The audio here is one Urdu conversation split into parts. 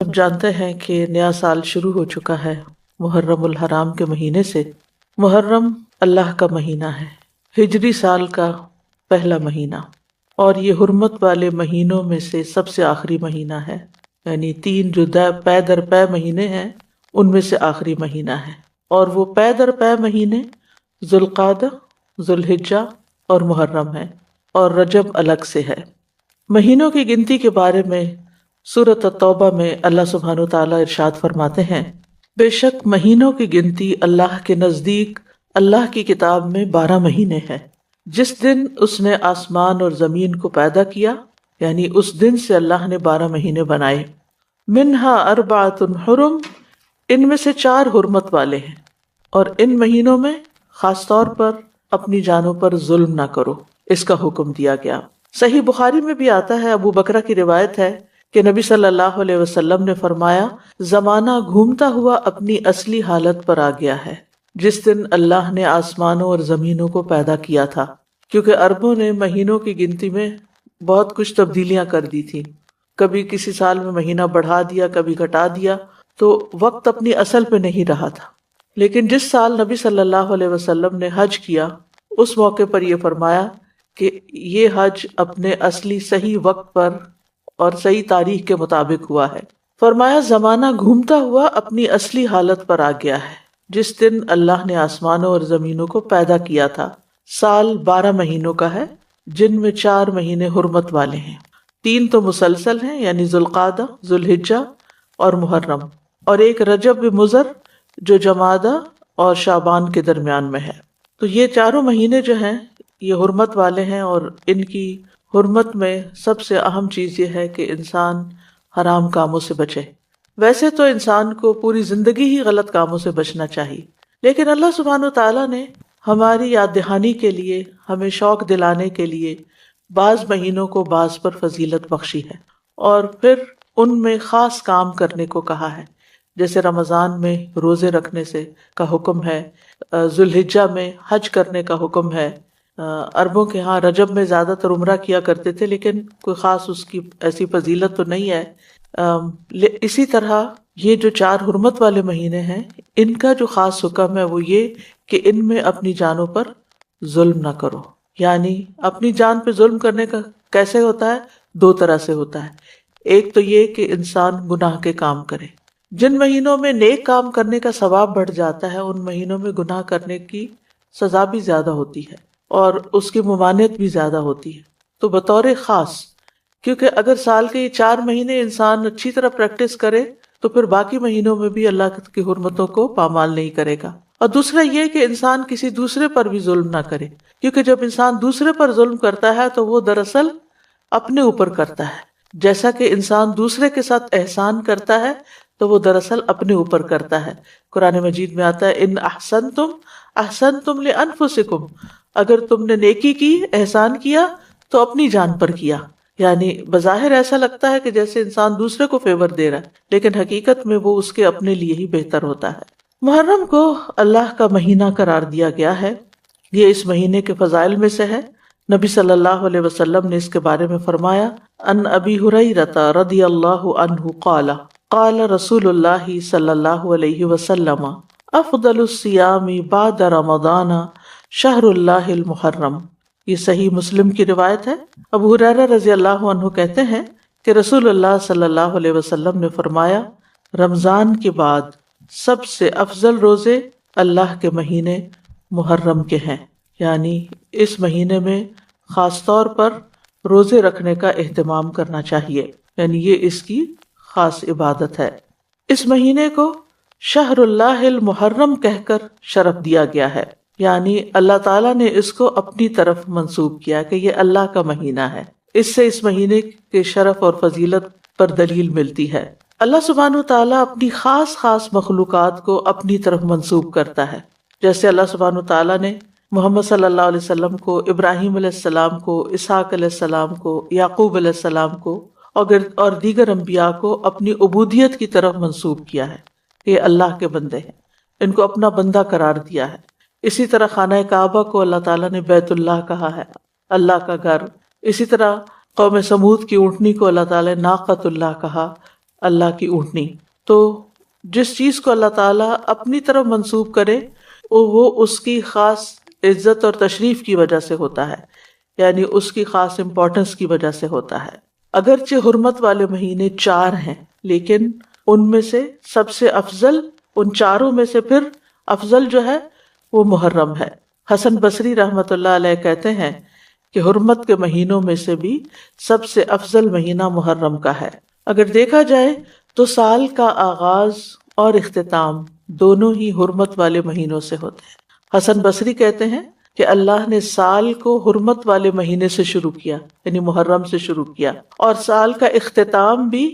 اب جانتے ہیں کہ نیا سال شروع ہو چکا ہے محرم الحرام کے مہینے سے۔ محرم اللہ کا مہینہ ہے، ہجری سال کا پہلا مہینہ، اور یہ حرمت والے مہینوں میں سے سب سے آخری مہینہ ہے، یعنی تین جو پے در پے مہینے ہیں ان میں سے آخری مہینہ ہے۔ اور وہ پے در پے مہینے ذوالقعدہ، ذوالحجہ اور محرم ہیں، اور رجب الگ سے ہے۔ مہینوں کی گنتی کے بارے میں سورۃ التوبہ میں اللہ سبحانہ وتعالیٰ ارشاد فرماتے ہیں، بے شک مہینوں کی گنتی اللہ کے نزدیک اللہ کی کتاب میں 12 مہینے ہیں۔ جس دن اس نے آسمان اور زمین کو پیدا کیا، یعنی اس دن سے اللہ نے 12 مہینے بنائے۔ منہا اربعۃ حرم، ان میں سے 4 حرمت والے ہیں، اور ان مہینوں میں خاص طور پر اپنی جانوں پر ظلم نہ کرو، اس کا حکم دیا گیا۔ صحیح بخاری میں بھی آتا ہے، ابو بکرہ کی روایت ہے کہ نبی صلی اللہ علیہ وسلم نے فرمایا، زمانہ گھومتا ہوا اپنی اصلی حالت پر آ گیا ہے جس دن اللہ نے آسمانوں اور زمینوں کو پیدا کیا تھا، کیونکہ عربوں نے مہینوں کی گنتی میں بہت کچھ تبدیلیاں کر دی تھی، کبھی کسی سال میں مہینہ بڑھا دیا، کبھی گھٹا دیا، تو وقت اپنی اصل پہ نہیں رہا تھا۔ لیکن جس سال نبی صلی اللہ علیہ وسلم نے حج کیا، اس موقع پر یہ فرمایا کہ یہ حج اپنے اصلی صحیح وقت پر اور صحیح تاریخ کے مطابق ہوا ہے۔ فرمایا، زمانہ گھومتا ہوا اپنی اصلی حالت پر آ گیا ہے جس دن اللہ نے آسمانوں اور زمینوں کو پیدا کیا تھا۔ سال 12 مہینوں کا ہے، جن میں 4 مہینے حرمت والے ہیں، 3 تو مسلسل ہیں، یعنی ذوالقعدہ، ذوالحجہ اور محرم، اور ایک رجب مضر جو جمادہ اور شعبان کے درمیان میں ہے۔ تو یہ 4 مہینے جو ہیں یہ حرمت والے ہیں، اور ان کی حرمت میں سب سے اہم چیز یہ ہے کہ انسان حرام کاموں سے بچے۔ ویسے تو انسان کو پوری زندگی ہی غلط کاموں سے بچنا چاہیے، لیکن اللہ سبحانہ وتعالیٰ نے ہماری یاد دہانی کے لیے، ہمیں شوق دلانے کے لیے بعض مہینوں کو بعض پر فضیلت بخشی ہے، اور پھر ان میں خاص کام کرنے کو کہا ہے، جیسے رمضان میں روزے رکھنے سے کا حکم ہے، ذوالحجہ میں حج کرنے کا حکم ہے۔ عربوں کے ہاں رجب میں زیادہ تر عمرہ کیا کرتے تھے، لیکن کوئی خاص اس کی ایسی فضیلت تو نہیں ہے۔ اسی طرح یہ جو 4 حرمت والے مہینے ہیں، ان کا جو خاص حکم ہے وہ یہ کہ ان میں اپنی جانوں پر ظلم نہ کرو۔ یعنی اپنی جان پہ ظلم کرنے کا کیسے ہوتا ہے؟ 2 طرح سے ہوتا ہے۔ ایک تو یہ کہ انسان گناہ کے کام کرے۔ جن مہینوں میں نیک کام کرنے کا ثواب بڑھ جاتا ہے، ان مہینوں میں گناہ کرنے کی سزا بھی زیادہ ہوتی ہے اور اس کی ممانعت بھی زیادہ ہوتی ہے۔ تو بطور خاص، کیونکہ اگر سال کے یہ 4 مہینے انسان اچھی طرح پریکٹس کرے تو پھر باقی مہینوں میں بھی اللہ کی حرمتوں کو پامال نہیں کرے گا۔ اور دوسرا یہ کہ انسان کسی دوسرے پر بھی ظلم نہ کرے، کیونکہ جب انسان دوسرے پر ظلم کرتا ہے تو وہ دراصل اپنے اوپر کرتا ہے، جیسا کہ انسان دوسرے کے ساتھ احسان کرتا ہے تو وہ دراصل اپنے اوپر کرتا ہے۔ قرآن مجید میں آتا ہے، ان احسنتم احسنتم لانفسکم، اگر تم نے نیکی کی، احسان کیا تو اپنی جان پر کیا۔ یعنی بظاہر ایسا لگتا ہے کہ جیسے انسان دوسرے کو فیور دے رہا ہے، لیکن حقیقت میں وہ اس کے اپنے لیے ہی بہتر ہوتا ہے۔ محرم کو اللہ کا مہینہ قرار دیا گیا ہے، یہ اس مہینے کے فضائل میں سے ہے۔ نبی صلی اللہ علیہ وسلم نے اس کے بارے میں فرمایا، ان ابی ہریرہ رضی اللہ عنہ قال قال رسول اللہ صلی اللہ علیہ وسلم افضل الصیام بعد رمضان شہر اللہ المحرم۔ یہ صحیح مسلم کی روایت ہے۔ ابو ہریرہ رضی اللہ عنہ کہتے ہیں کہ رسول اللہ صلی اللہ علیہ وسلم نے فرمایا، رمضان کے بعد سب سے افضل روزے اللہ کے مہینے محرم کے ہیں، یعنی اس مہینے میں خاص طور پر روزے رکھنے کا اہتمام کرنا چاہیے، یعنی یہ اس کی خاص عبادت ہے۔ اس مہینے کو شہر اللہ المحرم کہہ کر شرف دیا گیا ہے، یعنی اللہ تعالیٰ نے اس کو اپنی طرف منسوب کیا کہ یہ اللہ کا مہینہ ہے۔ اس سے اس مہینے کے شرف اور فضیلت پر دلیل ملتی ہے۔ اللہ سبحانہ وتعالیٰ اپنی خاص مخلوقات کو اپنی طرف منسوب کرتا ہے، جیسے اللہ سبحانہ وتعالیٰ نے محمد صلی اللہ علیہ وسلم کو، ابراہیم علیہ السلام کو، اسحاق علیہ السلام کو، یعقوب علیہ السلام کو اور دیگر انبیاء کو اپنی عبودیت کی طرف منسوب کیا ہے، یہ اللہ کے بندے ہیں، ان کو اپنا بندہ قرار دیا ہے۔ اسی طرح خانہ کعبہ کو اللہ تعالیٰ نے بیت اللہ کہا ہے، اللہ کا گھر۔ اسی طرح قوم سمود کی اونٹنی کو اللہ تعالیٰ نے ناقۃ اللہ کہا، اللہ کی اونٹنی۔ تو جس چیز کو اللہ تعالیٰ اپنی طرف منسوب کرے وہ اس کی خاص عزت اور تشریف کی وجہ سے ہوتا ہے، یعنی اس کی خاص امپورٹنس کی وجہ سے ہوتا ہے۔ اگرچہ حرمت والے مہینے 4 ہیں، لیکن ان میں سے سب سے افضل، ان چاروں میں سے پھر افضل جو ہے وہ محرم ہے۔ حسن بصری رحمۃ اللہ علیہ کہتے ہیں کہ حرمت کے مہینوں میں سے بھی سب سے افضل مہینہ محرم کا ہے۔ اگر دیکھا جائے تو سال کا آغاز اور اختتام دونوں ہی حرمت والے مہینوں سے ہوتے ہیں۔ حسن بصری کہتے ہیں کہ اللہ نے سال کو حرمت والے مہینے سے شروع کیا، یعنی محرم سے شروع کیا، اور سال کا اختتام بھی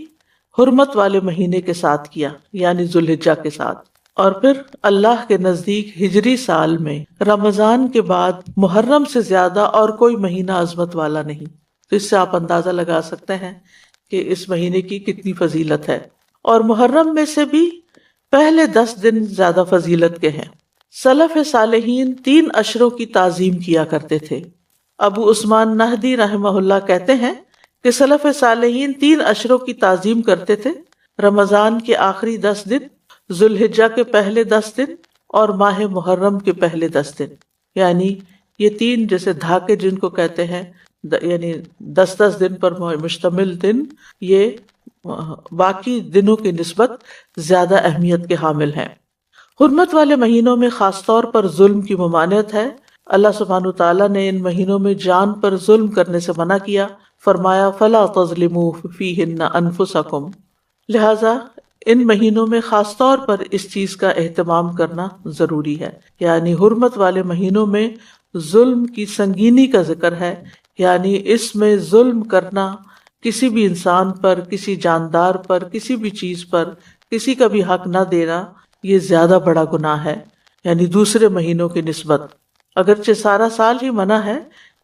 حرمت والے مہینے کے ساتھ کیا، یعنی ذوالحجہ کے ساتھ۔ اور پھر اللہ کے نزدیک ہجری سال میں رمضان کے بعد محرم سے زیادہ اور کوئی مہینہ عظمت والا نہیں۔ تو اس سے آپ اندازہ لگا سکتے ہیں کہ اس مہینے کی کتنی فضیلت ہے۔ اور محرم میں سے بھی پہلے 10 دن زیادہ فضیلت کے ہیں۔ سلف صالحین 3 اشروں کی تعظیم کیا کرتے تھے۔ ابو عثمان نہدی رحمہ اللہ کہتے ہیں کہ سلف صالحین 3 اشروں کی تعظیم کرتے تھے: رمضان کے آخری 10 دن، ذوالحجہ کے پہلے 10 دن اور ماہ محرم کے پہلے 10 دن۔ یعنی یہ 3 جیسے دھاکے جن کو کہتے ہیں، یعنی 10 دن پر مشتمل دن، یہ باقی دنوں کی نسبت زیادہ اہمیت کے حامل ہیں۔ حرمت والے مہینوں میں خاص طور پر ظلم کی ممانعت ہے۔ اللہ سبحانہ وتعالیٰ نے ان مہینوں میں جان پر ظلم کرنے سے منع کیا، فرمایا فَلَا تَظْلِمُوا فِيهِنَّ أَنفُسَكُمْ۔ لہٰذا ان مہینوں میں خاص طور پر اس چیز کا اہتمام کرنا ضروری ہے، یعنی حرمت والے مہینوں میں ظلم کی سنگینی کا ذکر ہے، یعنی اس میں ظلم کرنا، کسی بھی انسان پر، کسی جاندار پر، کسی بھی چیز پر کسی کا بھی حق نہ دینا، یہ زیادہ بڑا گناہ ہے، یعنی دوسرے مہینوں کی نسبت۔ اگرچہ سارا سال ہی منع ہے،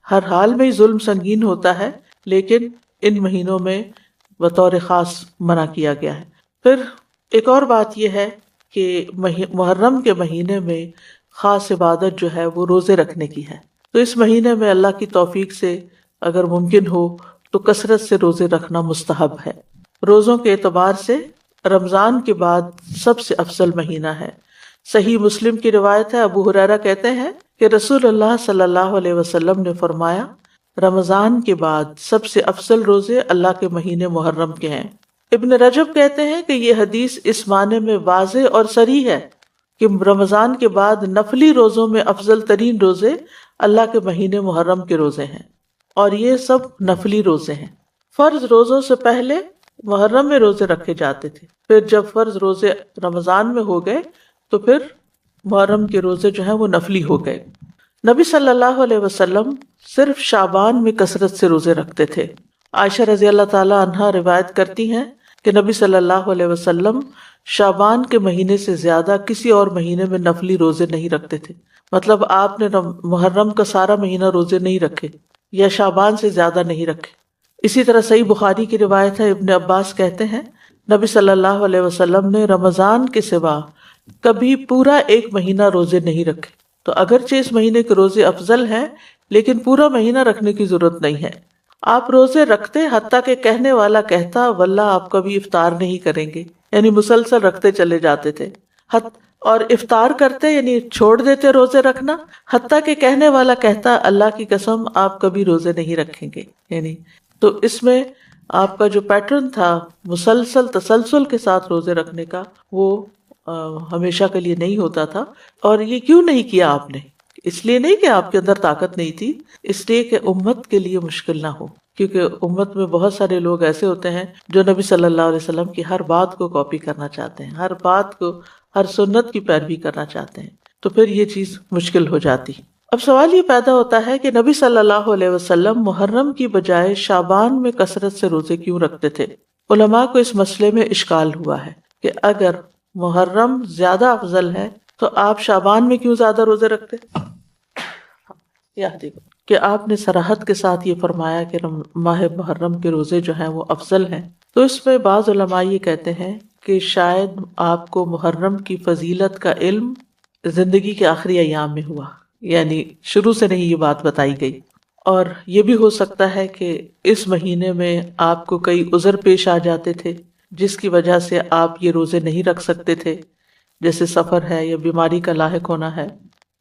ہر حال میں ہی ظلم سنگین ہوتا ہے، لیکن ان مہینوں میں بطور خاص منع کیا گیا ہے۔ پھر ایک اور بات یہ ہے کہ محرم کے مہینے میں خاص عبادت جو ہے وہ روزے رکھنے کی ہے۔ تو اس مہینے میں اللہ کی توفیق سے اگر ممکن ہو تو کثرت سے روزے رکھنا مستحب ہے۔ روزوں کے اعتبار سے رمضان کے بعد سب سے افضل مہینہ ہے۔ صحیح مسلم کی روایت ہے، ابو ہریرہ کہتے ہیں کہ رسول اللہ صلی اللہ علیہ وسلم نے فرمایا، رمضان کے بعد سب سے افضل روزے اللہ کے مہینے محرم کے ہیں۔ ابن رجب کہتے ہیں کہ یہ حدیث اس معنی میں واضح اور صریح ہے کہ رمضان کے بعد نفلی روزوں میں افضل ترین روزے اللہ کے مہینے محرم کے روزے ہیں، اور یہ سب نفلی روزے ہیں۔ فرض روزوں سے پہلے محرم میں روزے رکھے جاتے تھے، پھر جب فرض روزے رمضان میں ہو گئے تو پھر محرم کے روزے جو ہیں وہ نفلی ہو گئے۔ نبی صلی اللہ علیہ وسلم صرف شعبان میں کثرت سے روزے رکھتے تھے۔ عائشہ رضی اللہ تعالیٰ عنہا روایت کرتی ہیں کہ نبی صلی اللہ علیہ وسلم شعبان کے مہینے سے زیادہ کسی اور مہینے میں نفلی روزے نہیں رکھتے تھے، مطلب آپ نے محرم کا سارا مہینہ روزے نہیں رکھے یا شعبان سے زیادہ نہیں رکھے۔ اسی طرح صحیح بخاری کی روایت ہے، ابن عباس کہتے ہیں نبی صلی اللہ علیہ وسلم نے رمضان کے سوا کبھی پورا 1 مہینہ روزے نہیں رکھے۔ تو اگرچہ اس مہینے کے روزے افضل ہیں، لیکن پورا مہینہ رکھنے کی ضرورت نہیں ہے۔ آپ روزے رکھتے حتیٰ کہ کہنے والا کہتا واللہ آپ کبھی افطار نہیں کریں گے، یعنی مسلسل رکھتے چلے جاتے تھے، اور افطار کرتے یعنی چھوڑ دیتے روزے رکھنا، حتیٰ کہ کہنے والا کہتا اللہ کی قسم آپ کبھی روزے نہیں رکھیں گے۔ یعنی تو اس میں آپ کا جو پیٹرن تھا مسلسل تسلسل کے ساتھ روزے رکھنے کا، وہ ہمیشہ کے لیے نہیں ہوتا تھا۔ اور یہ کیوں نہیں کیا آپ نے؟ اس لیے نہیں کہ آپ کے اندر طاقت نہیں تھی، اس لیے کہ امت کے لیے مشکل نہ ہو، کیونکہ امت میں بہت سارے لوگ ایسے ہوتے ہیں جو نبی صلی اللہ علیہ وسلم کی ہر بات کو کاپی کرنا چاہتے ہیں، ہر بات کو، ہر سنت کی پیروی کرنا چاہتے ہیں، تو پھر یہ چیز مشکل ہو جاتی۔ اب سوال یہ پیدا ہوتا ہے کہ نبی صلی اللہ علیہ وسلم محرم کی بجائے شعبان میں کثرت سے روزے کیوں رکھتے تھے؟ علماء کو اس مسئلے میں اشکال ہوا ہے کہ اگر محرم زیادہ افضل ہے تو آپ شعبان میں کیوں زیادہ روزے رکھتے؟ کہ آپ نے صراحت کے ساتھ یہ فرمایا کہ ماہ محرم کے روزے جو ہیں وہ افضل ہیں، تو اس میں بعض علماء یہ کہتے ہیں کہ شاید آپ کو محرم کی فضیلت کا علم زندگی کے آخری ایام میں ہوا، یعنی شروع سے نہیں یہ بات بتائی گئی۔ اور یہ بھی ہو سکتا ہے کہ اس مہینے میں آپ کو کئی عذر پیش آ جاتے تھے جس کی وجہ سے آپ یہ روزے نہیں رکھ سکتے تھے، جیسے سفر ہے یا بیماری کا لاحق ہونا ہے،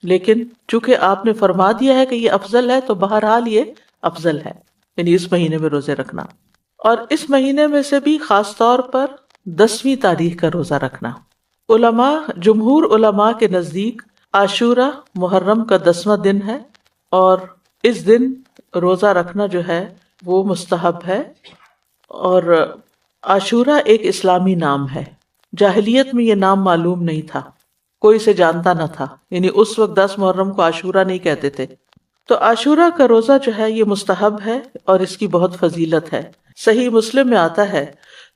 لیکن چونکہ آپ نے فرما دیا ہے کہ یہ افضل ہے تو بہرحال یہ افضل ہے، یعنی اس مہینے میں روزے رکھنا۔ اور اس مہینے میں سے بھی خاص طور پر 10ویں تاریخ کا روزہ رکھنا۔ جمہور علماء کے نزدیک عاشورہ محرم کا 10واں دن ہے، اور اس دن روزہ رکھنا جو ہے وہ مستحب ہے۔ اور عاشورہ ایک اسلامی نام ہے، جاہلیت میں یہ نام معلوم نہیں تھا، کوئی اسے جانتا نہ تھا، یعنی اس وقت 10 محرم کو عاشورہ نہیں کہتے تھے۔ تو عاشورہ کا روزہ جو ہے یہ مستحب ہے اور اس کی بہت فضیلت ہے۔ صحیح مسلم میں آتا ہے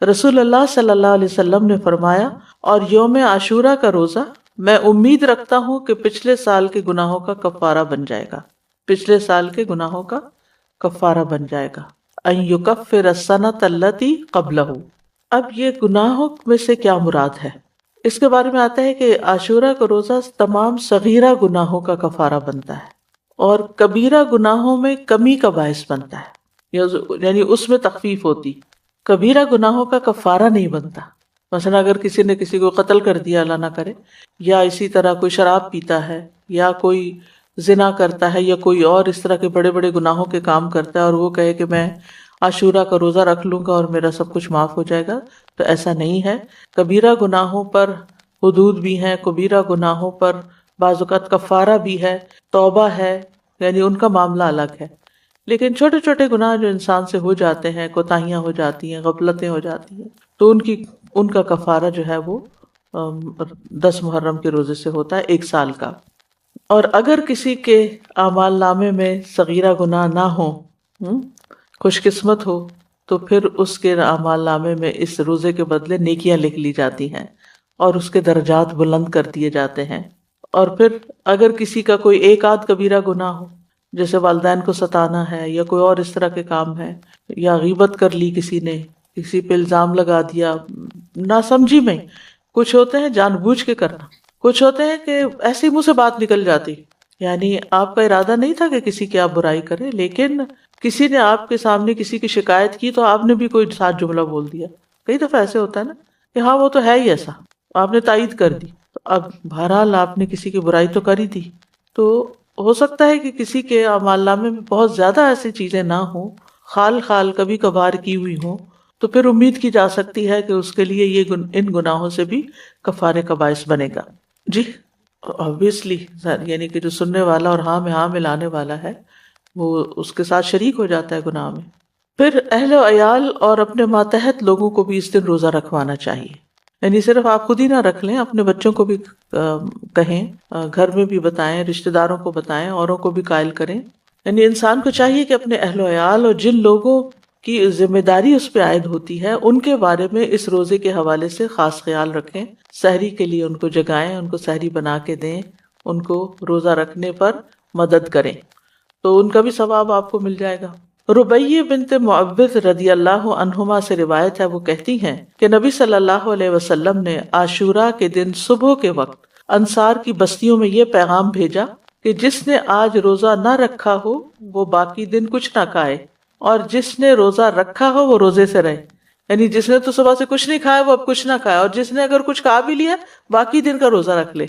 رسول اللہ صلی اللہ علیہ وسلم نے فرمایا، اور یوم عاشورہ کا روزہ میں امید رکھتا ہوں کہ پچھلے سال کے گناہوں کا کفارہ بن جائے گا، پچھلے سال کے گناہوں کا کفارہ بن جائے گا۔ ان یکفر السنۃ التی قبلہ۔ اب یہ گناہوں میں سے کیا مراد ہے؟ اس کے بارے میں آتا ہے کہ عاشورہ کا روزہ تمام صغیرہ گناہوں کا کفارہ بنتا ہے اور کبیرہ گناہوں میں کمی کا باعث بنتا ہے، یعنی اس میں تخفیف ہوتی۔ کبیرہ گناہوں کا کفارہ نہیں بنتا، مثلا اگر کسی نے کسی کو قتل کر دیا، اللہ نہ کرے، یا اسی طرح کوئی شراب پیتا ہے یا کوئی زنا کرتا ہے یا کوئی اور اس طرح کے بڑے بڑے گناہوں کے کام کرتا ہے اور وہ کہے کہ میں عاشورہ کا روزہ رکھ لوں گا اور میرا سب کچھ معاف ہو جائے گا، تو ایسا نہیں ہے۔ کبیرہ گناہوں پر حدود بھی ہیں، کبیرہ گناہوں پر بعض اوقات کفارہ بھی ہے، توبہ ہے، یعنی ان کا معاملہ الگ ہے۔ لیکن چھوٹے چھوٹے گناہ جو انسان سے ہو جاتے ہیں، کوتاہیاں ہو جاتی ہیں، غفلتیں ہو جاتی ہیں، تو ان کا کفارہ جو ہے وہ 10 محرم کے روزے سے ہوتا ہے، 1 سال کا۔ اور اگر کسی کے اعمال نامے میں صغیرہ گناہ نہ ہو، خوش قسمت ہو، تو پھر اس کے اعمال نامے میں اس روزے کے بدلے نیکیاں لکھ لی جاتی ہیں اور اس کے درجات بلند کر دیے جاتے ہیں۔ اور پھر اگر کسی کا کوئی ایک آدھ کبیرہ گناہ ہو، جیسے والدین کو ستانا ہے یا کوئی اور اس طرح کے کام ہے، یا غیبت کر لی کسی نے، کسی پہ الزام لگا دیا ناسمجھی میں، کچھ ہوتے ہیں جان بوجھ کے کرنا، کچھ ہوتے ہیں کہ ایسی منہ سے بات نکل جاتی، یعنی آپ کا ارادہ نہیں تھا کہ کسی کی آپ برائی کریں، لیکن کسی نے آپ کے سامنے کسی کی شکایت کی تو آپ نے بھی کوئی ساتھ جملہ بول دیا۔ کئی دفعہ ایسے ہوتا ہے نا کہ ہاں وہ تو ہے ہی ایسا، آپ نے تائید کر دی، تو اب بہرحال آپ نے کسی کی برائی تو کر ہی دی۔ تو ہو سکتا ہے کہ کسی کے اعمال نامے میں بہت زیادہ ایسی چیزیں نہ ہوں، خال خال کبھی کبھار کی ہوئی ہوں، تو پھر امید کی جا سکتی ہے کہ اس کے لیے یہ ان گناہوں سے بھی کفارے کا باعث بنے گا۔ جی obviously، یعنی کہ جو سننے والا اور ہاں میں ہاں ملانے والا ہے وہ اس کے ساتھ شریک ہو جاتا ہے گناہ میں۔ پھر اہل و عیال اور اپنے ماتحت لوگوں کو بھی اس دن روزہ رکھوانا چاہیے، یعنی صرف آپ خود ہی نہ رکھ لیں، اپنے بچوں کو بھی کہیں، گھر میں بھی بتائیں، رشتہ داروں کو بتائیں، اوروں کو بھی قائل کریں۔ یعنی انسان کو چاہیے کہ اپنے اہل و عیال اور جن لوگوں کی ذمہ داری اس پہ عائد ہوتی ہے ان کے بارے میں اس روزے کے حوالے سے خاص خیال رکھیں، سحری کے لیے ان کو جگائیں، ان کو سحری بنا کے دیں، ان کو روزہ رکھنے پر مدد کریں، تو ان کا بھی ثواب آپ کو مل جائے گا۔ ربیہ بنت معوذ رضی اللہ عنہما سے روایت ہے، وہ کہتی ہیں کہ نبی صلی اللہ علیہ وسلم نے عاشورہ کے دن صبح کے وقت انصار کی بستیوں میں یہ پیغام بھیجا کہ جس نے آج روزہ نہ رکھا ہو وہ باقی دن کچھ نہ کھائے، اور جس نے روزہ رکھا ہو وہ روزے سے رہے، یعنی جس نے تو صبح سے کچھ نہیں کھایا وہ اب کچھ نہ کھائے، اور جس نے اگر کچھ کھا بھی لیا باقی دن کا روزہ رکھ لے،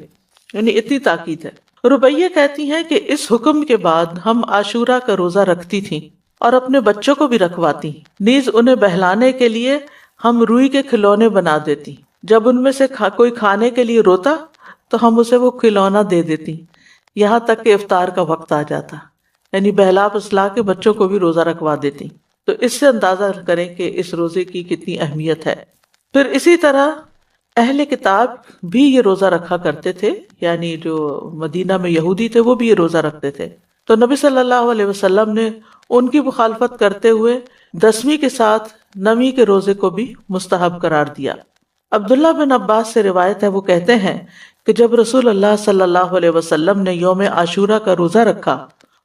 یعنی اتنی تاکید ہے۔ ربیہ کہتی ہیں کہ اس حکم کے بعد ہم عاشورہ کا روزہ رکھتی تھیں اور اپنے بچوں کو بھی رکھواتی، نیز انہیں بہلانے کے لیے ہم روئی کے کھلونے بنا دیتی، جب ان میں سے کوئی کھانے کے لیے روتا تو ہم اسے وہ کھلونا دے دیتی، یہاں تک کہ افطار کا وقت آ جاتا، یعنی بہلا پسلا کے بچوں کو بھی روزہ رکھوا دیتی۔ تو اس سے اندازہ کریں کہ اس روزے کی کتنی اہمیت ہے۔ پھر اسی طرح اہل کتاب بھی یہ روزہ رکھا کرتے تھے، یعنی جو مدینہ میں یہودی تھے وہ بھی یہ روزہ رکھتے تھے، تو نبی صلی اللہ علیہ وسلم نے ان کی مخالفت کرتے ہوئے 10ویں کے ساتھ 9ویں کے روزے کو بھی مستحب قرار دیا۔ عبداللہ بن عباس سے روایت ہے، وہ کہتے ہیں کہ جب رسول اللہ صلی اللہ علیہ وسلم نے یوم عاشورہ کا روزہ رکھا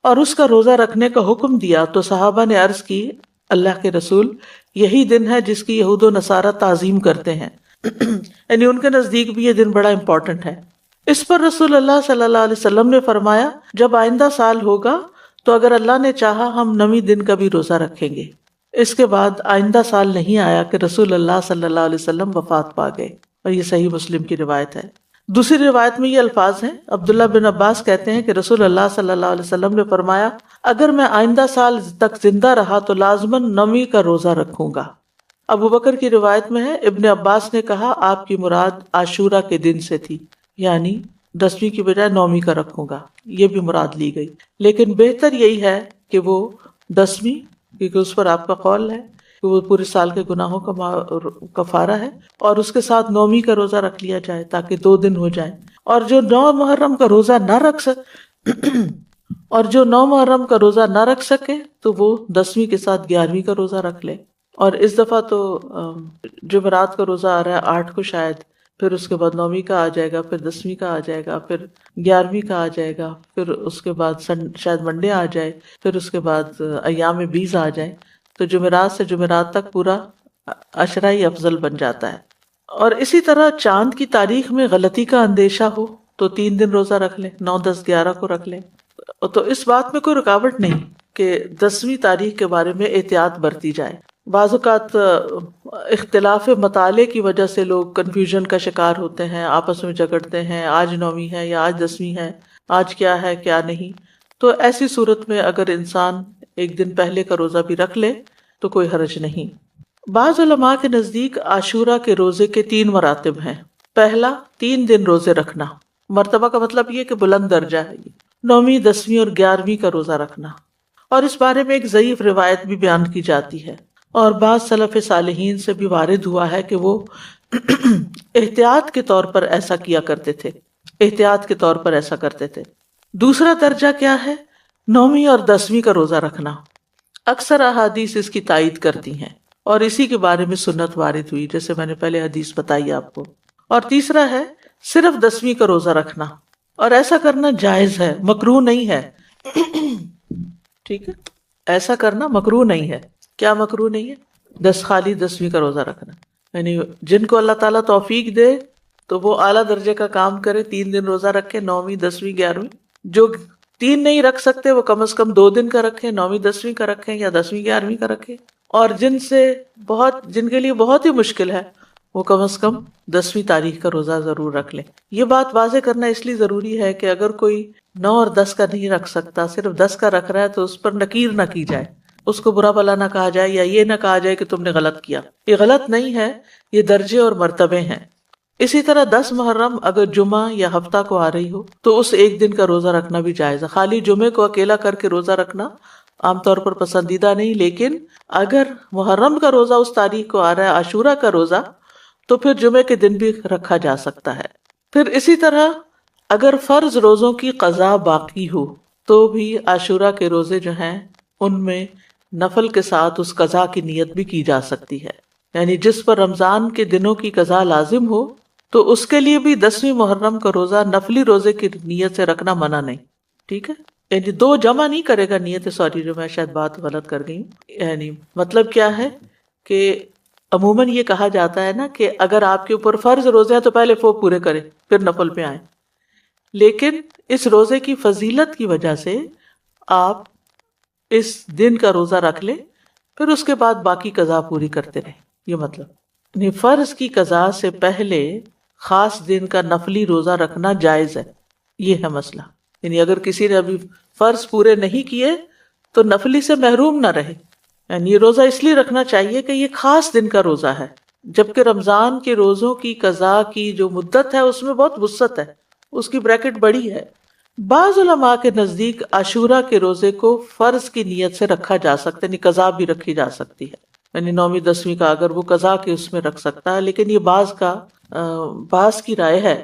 اور اس کا روزہ رکھنے کا حکم دیا تو صحابہ نے عرض کی، اللہ کے رسول، یہی دن ہے جس کی یہود و نصارہ تعظیم کرتے ہیں، یعنی ان کے نزدیک بھی یہ دن بڑا امپورٹنٹ ہے۔ اس پر رسول اللہ صلی اللہ علیہ وسلم نے فرمایا، جب آئندہ سال ہوگا تو اگر اللہ نے چاہا ہم 9ویں دن کا بھی روزہ رکھیں گے۔ اس کے بعد آئندہ سال نہیں آیا کہ رسول اللہ صلی اللہ علیہ وسلم وفات پا گئے، اور یہ صحیح مسلم کی روایت ہے۔ دوسری روایت میں یہ الفاظ ہیں، عبداللہ بن عباس کہتے ہیں کہ رسول اللہ صلی اللہ علیہ وسلم نے فرمایا، اگر میں آئندہ سال تک زندہ رہا تو لازماً 9ویں کا روزہ رکھوں گا۔ ابو بکر کی روایت میں ہے، ابن عباس نے کہا آپ کی مراد عاشورہ کے دن سے تھی، یعنی 10ویں کی بجائے 9ویں کا رکھوں گا، یہ بھی مراد لی گئی، لیکن بہتر یہی ہے کہ وہ 10ویں، کیونکہ اس پر آپ کا قول ہے کہ وہ پورے سال کے گناہوں کا کفارہ ہے، اور اس کے ساتھ 9ویں کا روزہ رکھ لیا جائے تاکہ 2 دن ہو جائیں، اور جو 9 محرم کا روزہ نہ رکھ سکے تو وہ 10ویں کے ساتھ 11ویں کا روزہ رکھ لے۔ اور اس دفعہ تو جمعرات کا روزہ آ رہا ہے 8 کو شاید، پھر اس کے بعد 9ویں کا آ جائے گا، پھر 10ویں کا آ جائے گا، پھر 11ویں کا آ جائے گا، پھر اس کے بعد شاید منڈے آ جائے، پھر اس کے بعد ایام بیز آ جائے، تو جمعرات سے جمعرات تک پورا عشرہ ہی افضل بن جاتا ہے۔ اور اسی طرح چاند کی تاریخ میں غلطی کا اندیشہ ہو تو 3 دن روزہ رکھ لیں، 9، 10، 11 کو رکھ لیں، تو اس بات میں کوئی رکاوٹ نہیں کہ 10ویں تاریخ کے بارے میں احتیاط برتی جائے۔ بعض اوقات اختلاف مطالعے کی وجہ سے لوگ کنفیوژن کا شکار ہوتے ہیں، آپس میں جھگڑتے ہیں، آج 9ویں ہے یا آج 10ویں ہے، آج کیا ہے کیا نہیں۔ تو ایسی صورت میں اگر انسان ایک دن پہلے کا روزہ بھی رکھ لے تو کوئی حرج نہیں۔ بعض علماء کے نزدیک عاشورہ کے روزے کے 3 مراتب ہیں۔ پہلا، 3 دن روزے رکھنا، مرتبہ کا مطلب یہ کہ بلند درجہ ہے، 9ویں، 10ویں اور 11ویں کا روزہ رکھنا، اور اس بارے میں ایک ضعیف روایت بھی بیان کی جاتی ہے، اور بعض سلف صالحین سے بھی وارد ہوا ہے کہ وہ احتیاط کے طور پر ایسا کیا کرتے تھے۔ دوسرا درجہ کیا ہے؟ 9ویں اور 10ویں کا روزہ رکھنا۔ اکثر احادیث اس کی تائید کرتی ہیں، اور اسی کے بارے میں سنت وارد ہوئی، جیسے میں نے پہلے حدیث بتائی آپ کو۔ اور تیسرا ہے صرف 10ویں کا روزہ رکھنا، اور ایسا کرنا جائز ہے، مکروہ نہیں ہے۔ ٹھیک ہے، ایسا کرنا مکروہ نہیں ہے۔ کیا مکروہ نہیں ہے؟ خالی 10ویں کا روزہ رکھنا، یعنی جن کو اللہ تعالیٰ توفیق دے تو وہ اعلیٰ درجے کا کام کرے، 3 دن روزہ رکھے، 9ویں، 10ویں، 11ویں۔ جو 3 نہیں رکھ سکتے وہ کم از کم 2 دن کا رکھیں، 9ویں، 10ویں کا رکھیں، یا 10ویں، 11ویں کا رکھیں، اور جن کے لیے بہت ہی مشکل ہے وہ کم از کم 10ویں تاریخ کا روزہ ضرور رکھ لیں۔ یہ بات واضح کرنا اس لیے ضروری ہے کہ اگر کوئی 9 اور 10 کا نہیں رکھ سکتا، صرف 10 کا رکھ رہا ہے، تو اس پر نکیر نہ کی جائے، اس کو برا بھلا نہ کہا جائے، یا یہ نہ کہا جائے کہ تم نے غلط کیا۔ یہ غلط نہیں ہے، یہ درجے اور مرتبے ہیں۔ اسی طرح 10 محرم اگر جمعہ یا ہفتہ کو آ رہی ہو تو اس ایک دن کا روزہ رکھنا بھی جائز ہے۔ خالی جمعے کو اکیلا کر کے روزہ رکھنا عام طور پر پسندیدہ نہیں، لیکن اگر محرم کا روزہ اس تاریخ کو آ رہا ہے، عاشورہ کا روزہ، تو پھر جمعے کے دن بھی رکھا جا سکتا ہے۔ پھر اسی طرح اگر فرض روزوں کی قضا باقی ہو تو بھی عاشورہ کے روزے جو ہیں ان میں نفل کے ساتھ اس قضا کی نیت بھی کی جا سکتی ہے، یعنی جس پر رمضان کے دنوں کی قضا لازم ہو تو اس کے لیے بھی 10ویں محرم کا روزہ نفلی روزے کی نیت سے رکھنا منع نہیں۔ ٹھیک ہے، یعنی 2 جمع نہیں کرے گا نیت، جو میں شاید بات غلط کر گئی ہوں۔ یعنی مطلب کیا ہے کہ عموماً یہ کہا جاتا ہے نا کہ اگر آپ کے اوپر فرض روزے ہیں تو پہلے وہ پورے کریں پھر نفل پہ آئیں، لیکن اس روزے کی فضیلت کی وجہ سے آپ اس دن کا روزہ رکھ لیں، پھر اس کے بعد باقی قضا پوری کرتے رہیں۔ یہ مطلب یعنی فرض کی قضا سے پہلے خاص دن کا نفلی روزہ رکھنا جائز ہے، یہ ہے مسئلہ۔ یعنی اگر کسی نے ابھی فرض پورے نہیں کیے تو نفلی سے محروم نہ رہے، یعنی یہ روزہ اس لیے رکھنا چاہیے کہ یہ خاص دن کا روزہ ہے، جبکہ رمضان کے روزوں کی قضا کی جو مدت ہے اس میں بہت وسعت ہے، اس کی بریکٹ بڑی ہے۔ بعض علماء کے نزدیک عاشورہ کے روزے کو فرض کی نیت سے رکھا جا سکتا ہے، یعنی قضا بھی رکھی جا سکتی ہے، یعنی 9ویں 10ویں کا اگر وہ قضا کے اس میں رکھ سکتا ہے، لیکن یہ بعض کی رائے ہے،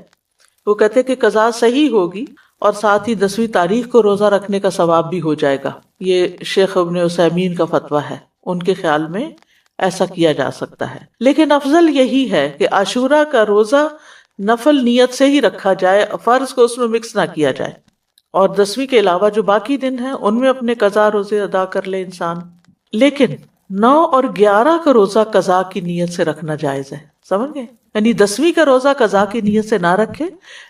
وہ کہتے ہیں کہ قضا صحیح ہوگی اور ساتھ ہی 10ویں تاریخ کو روزہ رکھنے کا ثواب بھی ہو جائے گا۔ یہ شیخ ابن عثیمین کا فتویٰ ہے، ان کے خیال میں ایسا کیا جا سکتا ہے، لیکن افضل یہی ہے کہ عاشورہ کا روزہ نفل نیت سے ہی رکھا جائے، فرض کو اس میں مکس نہ کیا جائے، اور 10ویں کے علاوہ جو باقی دن ہیں ان میں اپنے قضا روزے ادا کر لے انسان، لیکن 9 اور 11 کا روزہ قضا کی نیت سے رکھنا جائز ہے۔ سمجھ گئے؟ یعنی 10ویں کا روزہ قضا کی نیت سے نہ رکھے،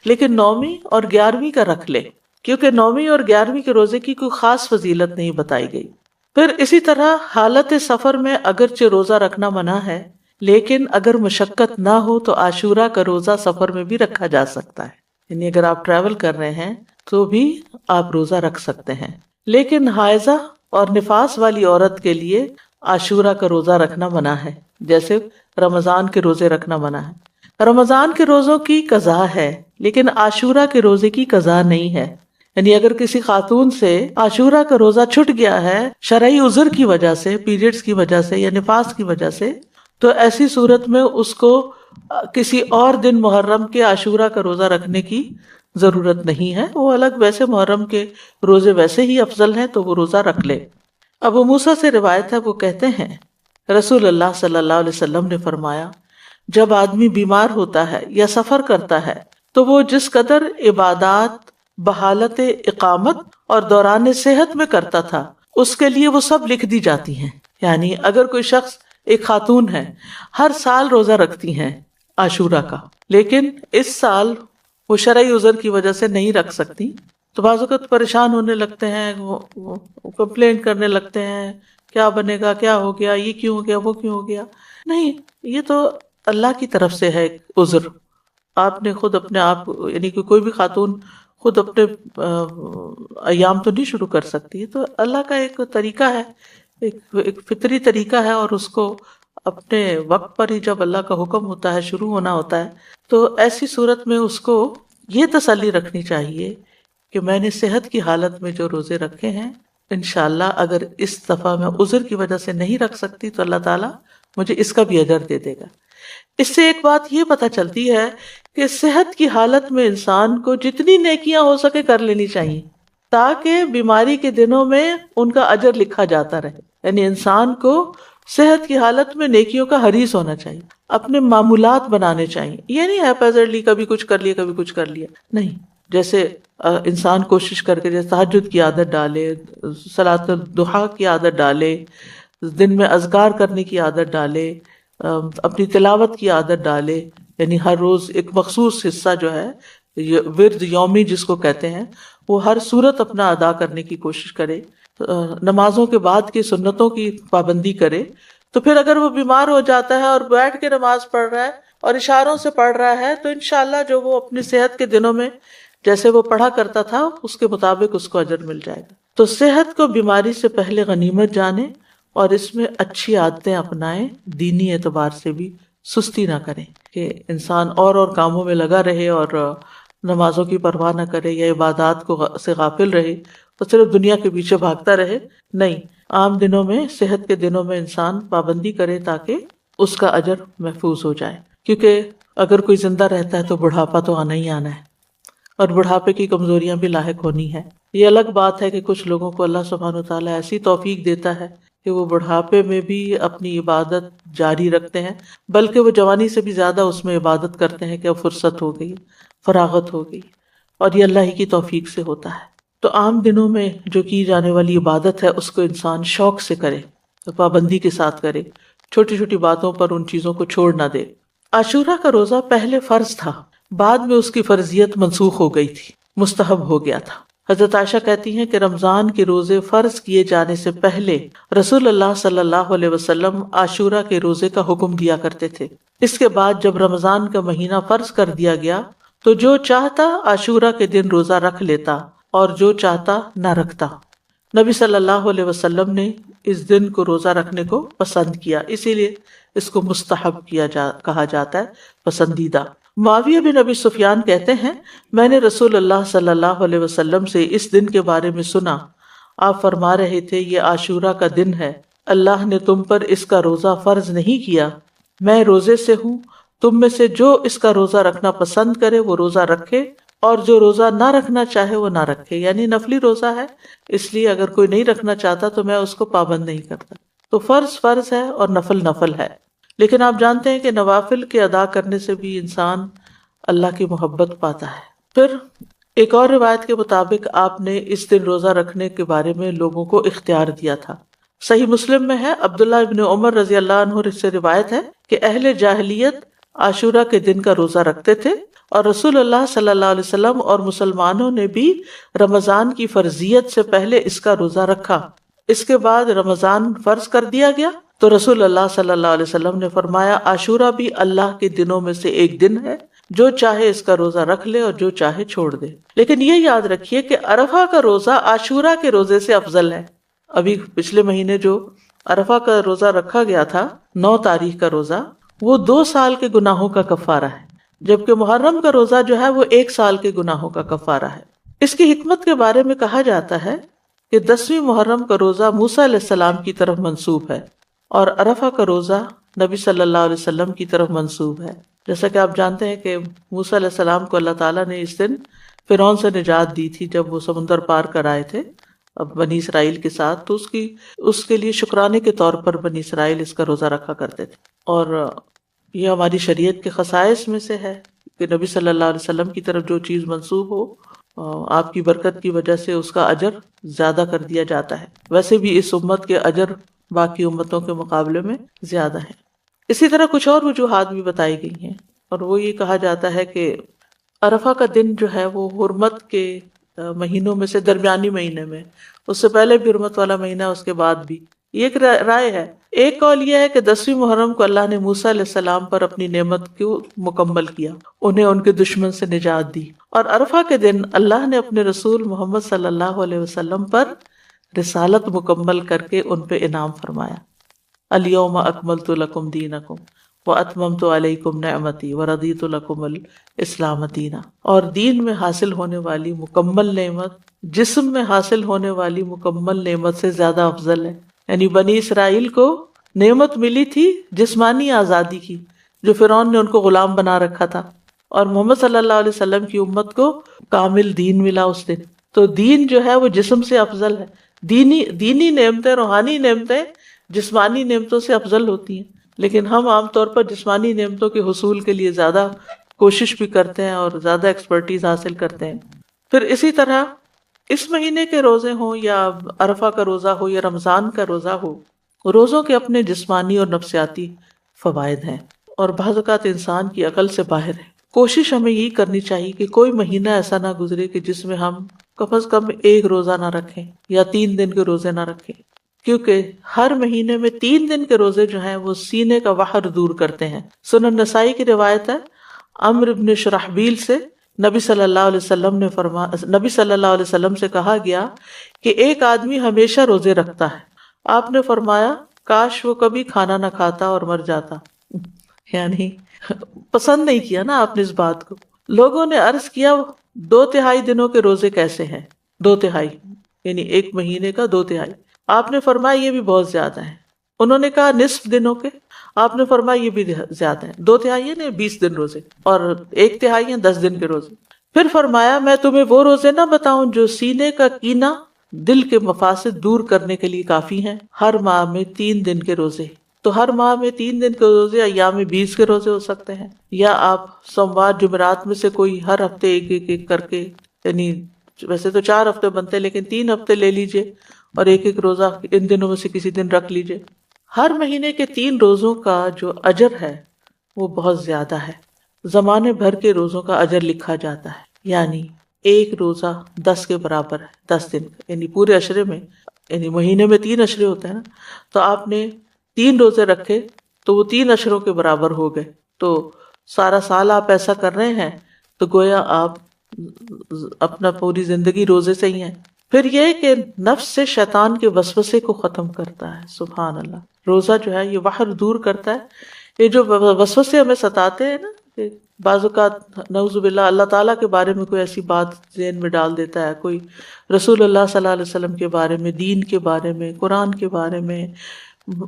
لیکن 9ویں اور 11ویں کا رکھ لے، کیونکہ 9ویں اور 11ویں کے روزے کی کوئی خاص فضیلت نہیں بتائی گئی۔ پھر اسی طرح حالت سفر میں اگرچہ روزہ رکھنا منع ہے، لیکن اگر مشقت نہ ہو تو عاشورہ کا روزہ سفر میں بھی رکھا جا سکتا ہے. یعنی اگر آپ ٹریول کر رہے ہیں تو بھی آپ روزہ رکھ سکتے ہیں. لیکن حائضہ اور نفاس والی عورت کے لیے عاشورہ کا روزہ رکھنا منع ہے، جیسے رمضان کے روزے رکھنا منع ہے. رمضان کے روزوں کی قضا ہے لیکن عاشورہ کے روزے کی قضا نہیں ہے. یعنی اگر کسی خاتون سے عاشورہ کا روزہ چھٹ گیا ہے شرعی عذر کی وجہ سے، پیریڈز کی وجہ سے یا نفاس کی وجہ سے، تو ایسی صورت میں اس کو کسی اور دن محرم کے عاشورہ کا روزہ رکھنے کی ضرورت نہیں ہے. وہ الگ، ویسے محرم کے روزے ویسے ہی افضل ہیں تو وہ روزہ رکھ لے. ابو موسیٰ سے روایت ہے، وہ کہتے ہیں رسول اللہ صلی اللہ علیہ وسلم نے فرمایا، جب آدمی بیمار ہوتا ہے یا سفر کرتا ہے تو وہ جس قدر عبادات بحالت اقامت اور دوران صحت میں کرتا تھا اس کے لیے وہ سب لکھ دی جاتی ہیں. یعنی اگر کوئی شخص، ایک خاتون ہے، ہر سال روزہ رکھتی ہیں عاشورہ کا، لیکن اس سال وہ شرعی عذر کی وجہ سے نہیں رکھ سکتی، تو بعض اوقات پریشان ہونے لگتے ہیں، وہ کمپلین کرنے لگتے ہیں، کیا بنے گا، کیا ہو گیا، یہ کیوں ہو گیا، وہ کیوں ہو گیا. نہیں، یہ تو اللہ کی طرف سے ہے عذر. آپ نے خود اپنے آپ، یعنی کہ کوئی بھی خاتون خود اپنے ایام تو نہیں شروع کر سکتی. تو اللہ کا ایک طریقہ ہے، ایک فطری طریقہ ہے، اور اس کو اپنے وقت پر ہی جب اللہ کا حکم ہوتا ہے شروع ہونا ہوتا ہے. تو ایسی صورت میں اس کو یہ تسلی رکھنی چاہیے کہ میں نے صحت کی حالت میں جو روزے رکھے ہیں، انشاءاللہ اگر اس دفعہ میں عذر کی وجہ سے نہیں رکھ سکتی تو اللہ تعالیٰ مجھے اس کا بھی اجر دے دے گا. اس سے ایک بات یہ پتہ چلتی ہے کہ صحت کی حالت میں انسان کو جتنی نیکیاں ہو سکے کر لینی چاہیے تاکہ بیماری کے دنوں میں ان کا اجر لکھا جاتا رہے. یعنی انسان کو صحت کی حالت میں نیکیوں کا حریص ہونا چاہیے، اپنے معمولات بنانے چاہیے. یہ نہیں ہیپیزرلی کبھی کچھ کر لیا کبھی کچھ کر لیا، نہیں. جیسے انسان کوشش کر کے جیسے تہجد کی عادت ڈالے، صلاۃ الضحیٰ کی عادت ڈالے، دن میں اذکار کرنے کی عادت ڈالے، اپنی تلاوت کی عادت ڈالے. یعنی ہر روز ایک مخصوص حصہ جو ہے ورد یومی جس کو کہتے ہیں، وہ ہر صورت اپنا ادا کرنے کی کوشش کرے. نمازوں کے بعد کی سنتوں کی پابندی کرے. تو پھر اگر وہ بیمار ہو جاتا ہے اور بیٹھ کے نماز پڑھ رہا ہے اور اشاروں سے پڑھ رہا ہے تو انشاءاللہ جو وہ اپنی صحت کے دنوں میں جیسے وہ پڑھا کرتا تھا اس کے مطابق اس کو اجر مل جائے گا. تو صحت کو بیماری سے پہلے غنیمت جانے اور اس میں اچھی عادتیں اپنائیں، دینی اعتبار سے بھی سستی نہ کریں کہ انسان اور کاموں میں لگا رہے اور نمازوں کی پرواہ نہ کرے یا عبادات سے غافل رہے تو صرف دنیا کے پیچھے بھاگتا رہے. نہیں، عام دنوں میں، صحت کے دنوں میں انسان پابندی کرے تاکہ اس کا اجر محفوظ ہو جائے. کیونکہ اگر کوئی زندہ رہتا ہے تو بڑھاپا تو آنا ہی آنا ہے اور بڑھاپے کی کمزوریاں بھی لاحق ہونی ہے. یہ الگ بات ہے کہ کچھ لوگوں کو اللہ سبحانہ و تعالیٰ ایسی توفیق دیتا ہے کہ وہ بڑھاپے میں بھی اپنی عبادت جاری رکھتے ہیں، بلکہ وہ جوانی سے بھی زیادہ اس میں عبادت کرتے ہیں کہ اب فرصت ہو گئی، فراغت ہو گئی، اور یہ اللہ ہی کی توفیق سے ہوتا ہے. تو عام دنوں میں جو کی جانے والی عبادت ہے اس کو انسان شوق سے کرے، تو پابندی کے ساتھ کرے، چھوٹی چھوٹی باتوں پر ان چیزوں کو چھوڑ نہ دے. عاشورہ کا روزہ پہلے فرض تھا، بعد میں اس کی فرضیت منسوخ ہو گئی تھی، مستحب ہو گیا تھا. حضرت عائشہ کہتی ہیں کہ رمضان کے روزے فرض کیے جانے سے پہلے رسول اللہ صلی اللہ علیہ وسلم عاشورہ کے روزے کا حکم دیا کرتے تھے. اس کے بعد جب رمضان کا مہینہ فرض کر دیا گیا تو جو چاہتا عاشورہ کے دن روزہ رکھ لیتا اور جو چاہتا نہ رکھتا. نبی صلی اللہ علیہ وسلم نے اس دن کو روزہ رکھنے کو پسند کیا، اسی لیے اس کو مستحب کہا جاتا ہے، پسندیدہ. معاویہ بن ابی سفیان کہتے ہیں، میں نے رسول اللہ صلی اللہ علیہ وسلم سے اس دن کے بارے میں سنا. آپ فرما رہے تھے یہ عاشورہ کا دن ہے، اللہ نے تم پر اس کا روزہ فرض نہیں کیا. میں روزے سے ہوں، تم میں سے جو اس کا روزہ رکھنا پسند کرے وہ روزہ رکھے اور جو روزہ نہ رکھنا چاہے وہ نہ رکھے. یعنی نفلی روزہ ہے، اس لیے اگر کوئی نہیں رکھنا چاہتا تو میں اس کو پابند نہیں کرتا. تو فرض فرض ہے اور نفل نفل ہے. لیکن آپ جانتے ہیں کہ نوافل کے ادا کرنے سے بھی انسان اللہ کی محبت پاتا ہے. پھر ایک اور روایت کے مطابق آپ نے اس دن روزہ رکھنے کے بارے میں لوگوں کو اختیار دیا تھا. صحیح مسلم میں ہے، عبداللہ ابن عمر رضی اللہ عنہ سے روایت ہے کہ اہل جاہلیت عاشورہ کے دن کا روزہ رکھتے تھے اور رسول اللہ صلی اللہ علیہ وسلم اور مسلمانوں نے بھی رمضان کی فرضیت سے پہلے اس کا روزہ رکھا. اس کے بعد رمضان فرض کر دیا گیا تو رسول اللہ صلی اللہ علیہ وسلم نے فرمایا عاشورہ بھی اللہ کے دنوں میں سے ایک دن ہے، جو چاہے اس کا روزہ رکھ لے اور جو چاہے چھوڑ دے، لیکن یہ یاد رکھیے کہ عرفہ کا روزہ عاشورہ کے روزے سے افضل ہے۔ ابھی پچھلے مہینے جو عرفہ کا روزہ رکھا گیا تھا 9 تاریخ کا روزہ، وہ 2 سال کے گناہوں کا کفارہ ہے، جبکہ محرم کا روزہ جو ہے وہ 1 سال کے گناہوں کا کفارہ ہے۔ اس کی حکمت کے بارے میں کہا جاتا ہے کہ 10ویں محرم کا روزہ موسیٰ علیہ السلام کی طرف منسوب ہے اور عرفہ کا روزہ نبی صلی اللہ علیہ وسلم کی طرف منسوب ہے۔ جیسا کہ آپ جانتے ہیں کہ موسیٰ علیہ السلام کو اللہ تعالیٰ نے اس دن فرعون سے نجات دی تھی جب وہ سمندر پار کر آئے تھے اب بنی اسرائیل کے ساتھ، تو اس کے لیے شکرانے کے طور پر بنی اسرائیل اس کا روزہ رکھا کرتے تھے۔ اور یہ ہماری شریعت کے خصائص میں سے ہے کہ نبی صلی اللہ علیہ وسلم کی طرف جو چیز منسوب ہو آپ کی برکت کی وجہ سے اس کا اجر زیادہ کر دیا جاتا ہے۔ ویسے بھی اس امت کے اجر باقی امتوں کے مقابلے میں زیادہ ہیں۔ اسی طرح کچھ اور وجوہات بھی بتائی گئی ہیں، اور وہ یہ کہا جاتا ہے کہ عرفہ کا دن جو ہے وہ حرمت کے مہینوں میں سے درمیانی مہینے میں، اس سے پہلے بھی حرمت والا مہینہ، اس کے بعد بھی۔ یہ ایک رائے ہے۔ ایک قول یہ ہے کہ 10ویں محرم کو اللہ نے موسیٰ علیہ السلام پر اپنی نعمت کو مکمل کیا، انہیں ان کے دشمن سے نجات دی، اور عرفہ کے دن اللہ نے اپنے رسول محمد صلی اللہ علیہ وسلم پر رسالت مکمل کر کے ان پہ انعام فرمایا۔ الیوم اکملت لکم دینکم واتممت علیکم نعمتی ورضیت لکم الاسلام دینا۔ اور دین میں حاصل ہونے والی مکمل نعمت جسم میں حاصل ہونے والی مکمل نعمت سے زیادہ افضل ہے۔ یعنی بنی اسرائیل کو نعمت ملی تھی جسمانی آزادی کی، جو فرعون نے ان کو غلام بنا رکھا تھا، اور محمد صلی اللہ علیہ وسلم کی امت کو کامل دین ملا اس دن۔ تو دین جو ہے وہ جسم سے افضل ہے۔ دینی نعمتیں، روحانی نعمتیں جسمانی نعمتوں سے افضل ہوتی ہیں، لیکن ہم عام طور پر جسمانی نعمتوں کے حصول کے لیے زیادہ کوشش بھی کرتے ہیں اور زیادہ ایکسپرٹیز حاصل کرتے ہیں۔ پھر اسی طرح اس مہینے کے روزے ہوں یا عرفہ کا روزہ ہو یا رمضان کا روزہ ہو، روزوں کے اپنے جسمانی اور نفسیاتی فوائد ہیں، اور بعض اوقات انسان کی عقل سے باہر ہے۔ کوشش ہمیں یہی کرنی چاہیے کہ کوئی مہینہ ایسا نہ گزرے کہ جس میں ہم کم از کم 1 روزہ نہ رکھیں یا 3 دن کے روزے نہ رکھیں، کیونکہ ہر مہینے میں 3 دن کے روزے جو ہیں وہ سینے کا وحر دور کرتے ہیں۔ سنن نسائی کی روایت ہے، عمرو بن شرحبیل سے نبی صلی اللہ علیہ وسلم سے کہا گیا کہ ایک آدمی ہمیشہ روزے رکھتا ہے، آپ نے فرمایا کاش وہ کبھی کھانا نہ کھاتا اور مر جاتا۔ یعنی پسند نہیں کیا نا آپ نے اس بات کو۔ لوگوں نے عرض کیا 2/3 دنوں کے روزے کیسے ہیں؟ 2/3 یعنی ایک مہینے کا 2/3۔ آپ نے فرمایا یہ بھی بہت زیادہ ہے۔ انہوں نے کہا نصف دنوں کے، آپ نے فرمایا یہ بھی زیادہ ہے۔ 2/3 نے 20 دن روزے، اور 1/3 10 دن کے روزے۔ پھر فرمایا میں تمہیں وہ روزے نہ بتاؤں جو سینے کا کینہ، دل کے مفاسد دور کرنے کے لیے کافی ہیں؟ ہر ماہ میں 3 دن کے روزے، تو ہر ماہ میں 3 دن کے روزے ایام 20 کے روزے ہو سکتے ہیں، یا آپ سوموار جمعرات میں سے کوئی ہر ہفتے ایک کر کے، یعنی ویسے تو 4 ہفتے بنتے لیکن 3 ہفتے لے لیجئے اور ایک روزہ ان دنوں میں سے کسی دن رکھ لیجئے۔ ہر مہینے کے 3 روزوں کا جو اجر ہے وہ بہت زیادہ ہے۔ زمانے بھر کے روزوں کا اجر لکھا جاتا ہے، یعنی ایک روزہ 10 کے برابر ہے، 10 دن کا، یعنی پورے عشرے میں، یعنی مہینے میں 3 عشرے ہوتے ہیں نا، تو آپ نے 3 روزے رکھے تو وہ 3 عشروں کے برابر ہو گئے۔ تو سارا سال آپ ایسا کر رہے ہیں تو گویا آپ اپنا پوری زندگی روزے سے ہی ہیں۔ پھر یہ کہ نفس سے شیطان کے وسوسے کو ختم کرتا ہے۔ سبحان اللہ، روزہ جو ہے یہ وحر دور کرتا ہے۔ یہ جو وسوسے ہمیں ستاتے ہیں نا، کہ بعض اوقات نعوذ باللہ اللہ تعالیٰ کے بارے میں کوئی ایسی بات ذہن میں ڈال دیتا ہے، کوئی رسول اللہ صلی اللہ علیہ وسلم کے بارے میں، دین کے بارے میں، قرآن کے بارے میں،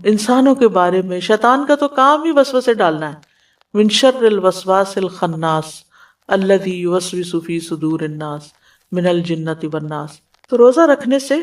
انسانوں کے بارے میں۔ شیطان کا تو کام ہی وسوسے ڈالنا ہے۔ من شر الوسواس الخناس الذی یوسوس فی صدور الناس من الجنۃ والناس۔ تو روزہ رکھنے سے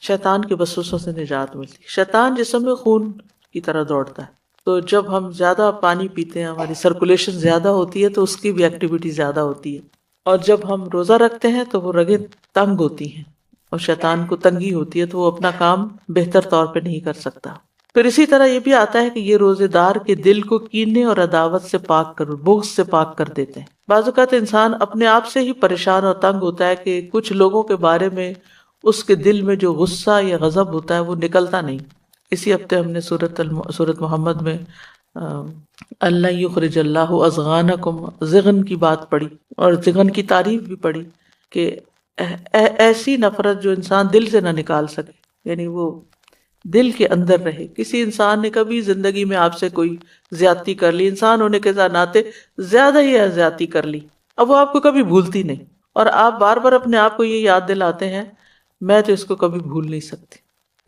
شیطان کے وسوسوں سے نجات ملتی ہے۔ شیطان جسم میں خون کی طرح دوڑتا ہے، تو جب ہم زیادہ پانی پیتے ہیں، ہماری سرکولیشن زیادہ ہوتی ہے تو اس کی بھی ایکٹیویٹی زیادہ ہوتی ہے، اور جب ہم روزہ رکھتے ہیں تو وہ رگیں تنگ ہوتی ہیں اور شیطان کو تنگی ہوتی ہے، تو وہ اپنا کام بہتر طور پہ نہیں کر سکتا۔ پھر اسی طرح یہ بھی آتا ہے کہ یہ روزے دار کے دل کو کینے اور عداوت سے پاک بغض سے پاک کر دیتے ہیں۔ بعض اوقات انسان اپنے آپ سے ہی پریشان اور تنگ ہوتا ہے کہ کچھ لوگوں کے بارے میں اس کے دل میں جو غصہ یا غضب ہوتا ہے وہ نکلتا نہیں۔ اسی ہفتے ہم نے سورۃ محمد میں اللہ یخرج اللہ اضغانکم، زغن کی بات پڑھی اور زغن کی تعریف بھی پڑھی کہ ایسی نفرت جو انسان دل سے نہ نکال سکے، یعنی وہ دل کے اندر رہے۔ کسی انسان نے کبھی زندگی میں آپ سے کوئی زیادتی کر لی، انسان ہونے کے ناطے زیادہ ہی زیادتی کر لی، اب وہ آپ کو کبھی بھولتی نہیں، اور آپ بار بار اپنے آپ کو یہ یاد دلاتے ہیں میں تو اس کو کبھی بھول نہیں سکتی،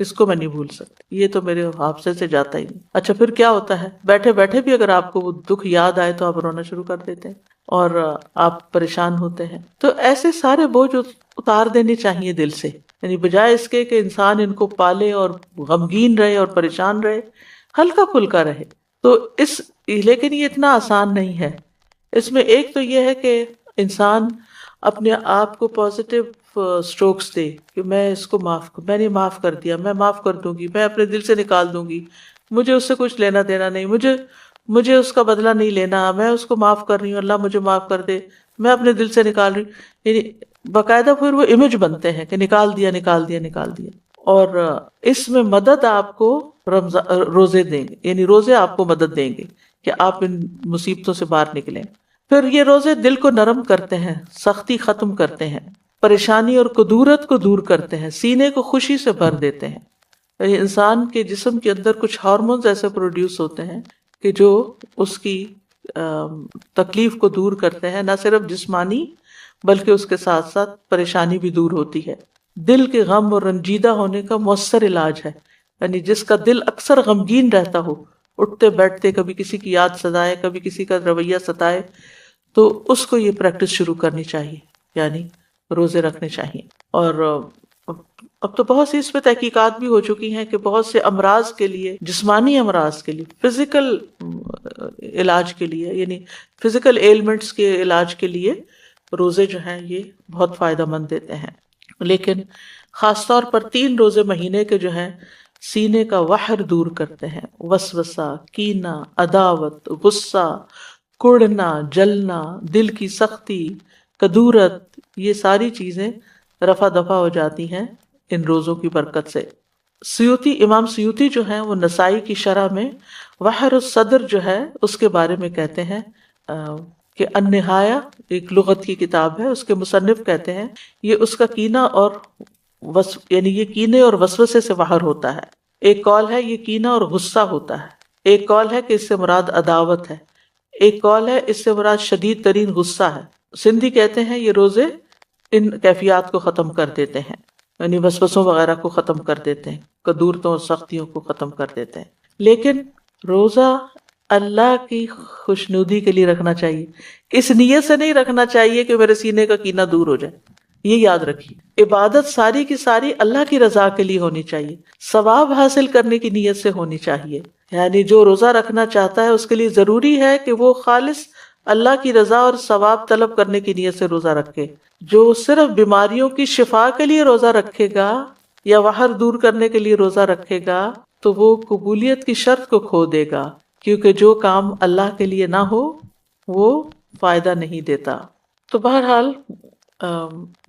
اس کو میں نہیں بھول سکتی، یہ تو میرے حافظے سے جاتا ہی نہیں۔ اچھا پھر کیا ہوتا ہے؟ بیٹھے بیٹھے بھی اگر آپ کو وہ دکھ یاد آئے تو آپ رونا شروع کر دیتے ہیں اور آپ پریشان ہوتے ہیں۔ تو ایسے سارے بوجھ اتار دینے چاہیے دل سے، یعنی بجائے اس کے کہ انسان ان کو پالے اور غمگین رہے اور پریشان رہے، ہلکا پھلکا رہے۔ تو لیکن یہ اتنا آسان نہیں ہے۔ اس میں ایک تو یہ ہے کہ انسان اپنے آپ کو پازیٹیو سٹروکس دے کہ میں اس کو میں نے معاف کر دیا، میں معاف کر دوں گی، میں اپنے دل سے نکال دوں گی، مجھے اس سے کچھ لینا دینا نہیں، مجھے اس کا بدلہ نہیں لینا، میں اس کو معاف کر رہی ہوں، اللہ مجھے معاف کر دے، میں اپنے دل سے نکال رہی ہوں۔ یعنی باقاعدہ پھر وہ امیج بنتے ہیں کہ نکال دیا نکال دیا نکال دیا۔ اور اس میں مدد آپ کو روزے دیں گے، یعنی روزے آپ کو مدد دیں گے کہ آپ ان مصیبتوں سے باہر نکلیں۔ پھر یہ روزے دل کو نرم کرتے ہیں، سختی ختم کرتے ہیں، پریشانی اور کدورت کو دور کرتے ہیں، سینے کو خوشی سے بھر دیتے ہیں۔ یعنی انسان کے جسم کے اندر کچھ ہارمونز ایسے پروڈیوس ہوتے ہیں کہ جو اس کی تکلیف کو دور کرتے ہیں، نہ صرف جسمانی بلکہ اس کے ساتھ ساتھ پریشانی بھی دور ہوتی ہے۔ دل کے غم اور رنجیدہ ہونے کا مؤثر علاج ہے، یعنی جس کا دل اکثر غمگین رہتا ہو، اٹھتے بیٹھتے کبھی کسی کی یاد ستائے، کبھی کسی کا رویہ ستائے، تو اس کو یہ پریکٹس شروع کرنی چاہیے، یعنی روزے رکھنے چاہیے۔ اور اب تو بہت سی اس پہ تحقیقات بھی ہو چکی ہیں کہ بہت سے امراض کے لیے، جسمانی امراض کے لیے، فزیکل علاج کے لیے، یعنی فزیکل ایلمنٹس کے علاج کے لیے روزے جو ہیں یہ بہت فائدہ مند دیتے ہیں۔ لیکن خاص طور پر 3 روزے مہینے کے جو ہیں سینے کا وحر دور کرتے ہیں، وسوسہ، کینہ، عداوت، غصہ، کڑنا، جلنا، دل کی سختی، کدورت، یہ ساری چیزیں رفع دفع ہو جاتی ہیں ان روزوں کی برکت سے۔ امام سیوطی جو ہیں وہ نسائی کی شرح میں وحر الصدر جو ہے اس کے بارے میں کہتے ہیں کہ النہایہ ایک لغت کی کتاب ہے، اس کے مصنف کہتے ہیں یہ اس کا کینہ اور یعنی یہ کینے اور وسوسے سے وحر ہوتا ہے۔ ایک قول ہے یہ کینہ اور غصہ ہوتا ہے، ایک قول ہے کہ اس سے مراد عداوت ہے، ایک قول ہے اس سے مراد شدید ترین غصہ ہے۔ سندھی کہتے ہیں یہ روزے ان کیفیات کو ختم کر دیتے ہیں، یعنی وسوسوں وغیرہ کو ختم کر دیتے ہیں، کدورتوں اور سختیوں کو ختم کر دیتے ہیں۔ لیکن روزہ اللہ کی خوشنودی کے لیے رکھنا چاہیے، اس نیت سے نہیں رکھنا چاہیے کہ میرے سینے کا کینہ دور ہو جائے۔ یہ یاد رکھیے، عبادت ساری کی ساری اللہ کی رضا کے لیے ہونی چاہیے، ثواب حاصل کرنے کی نیت سے ہونی چاہیے۔ یعنی جو روزہ رکھنا چاہتا ہے اس کے لیے ضروری ہے کہ وہ خالص اللہ کی رضا اور ثواب طلب کرنے کی نیت سے روزہ رکھے۔ جو صرف بیماریوں کی شفا کے لیے روزہ رکھے گا یا وحر دور کرنے کے لیے روزہ رکھے گا تو وہ قبولیت کی شرط کو کھو دے گا، کیونکہ جو کام اللہ کے لیے نہ ہو وہ فائدہ نہیں دیتا۔ تو بہرحال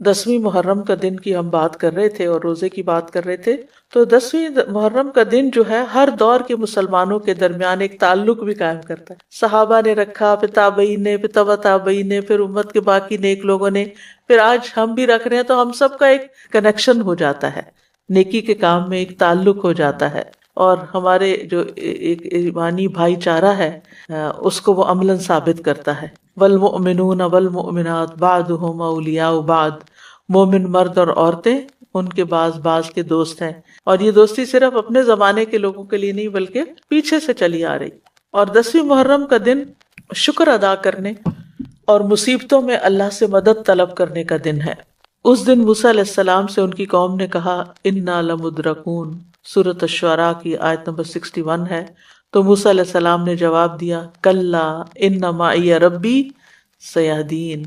10ویں محرم کا دن کی ہم بات کر رہے تھے اور روزے کی بات کر رہے تھے، تو 10ویں محرم کا دن جو ہے ہر دور کے مسلمانوں کے درمیان ایک تعلق بھی قائم کرتا ہے۔ صحابہ نے رکھا، پھر تابعین نے، پھر تبع تابعین نے، پھر امت کے باقی نیک لوگوں نے، پھر آج ہم بھی رکھ رہے ہیں، تو ہم سب کا ایک کنیکشن ہو جاتا ہے، نیکی کے کام میں ایک تعلق ہو جاتا ہے، اور ہمارے جو ایک ایمانی بھائی چارہ ہے اس کو وہ عملاً ثابت کرتا ہے۔ والمؤمنون والمؤمنات بعضهم اولیاء بعض، مومن مرد اور عورتیں ان کے بعض کے دوست ہیں، اور یہ دوستی صرف اپنے زمانے کے لوگوں کے لیے نہیں بلکہ پیچھے سے چلی آ رہی۔ اور 10ویں محرم کا دن شکر ادا کرنے اور مصیبتوں میں اللہ سے مدد طلب کرنے کا دن ہے۔ اس دن موسیٰ علیہ السلام سے ان کی قوم نے کہا انا لمدرکون، سورۃ الشعراء کی آیت نمبر 61 ہے۔ تو موسیٰ علیہ السلام نے جواب دیا کلا ان معی ربی سیہدین،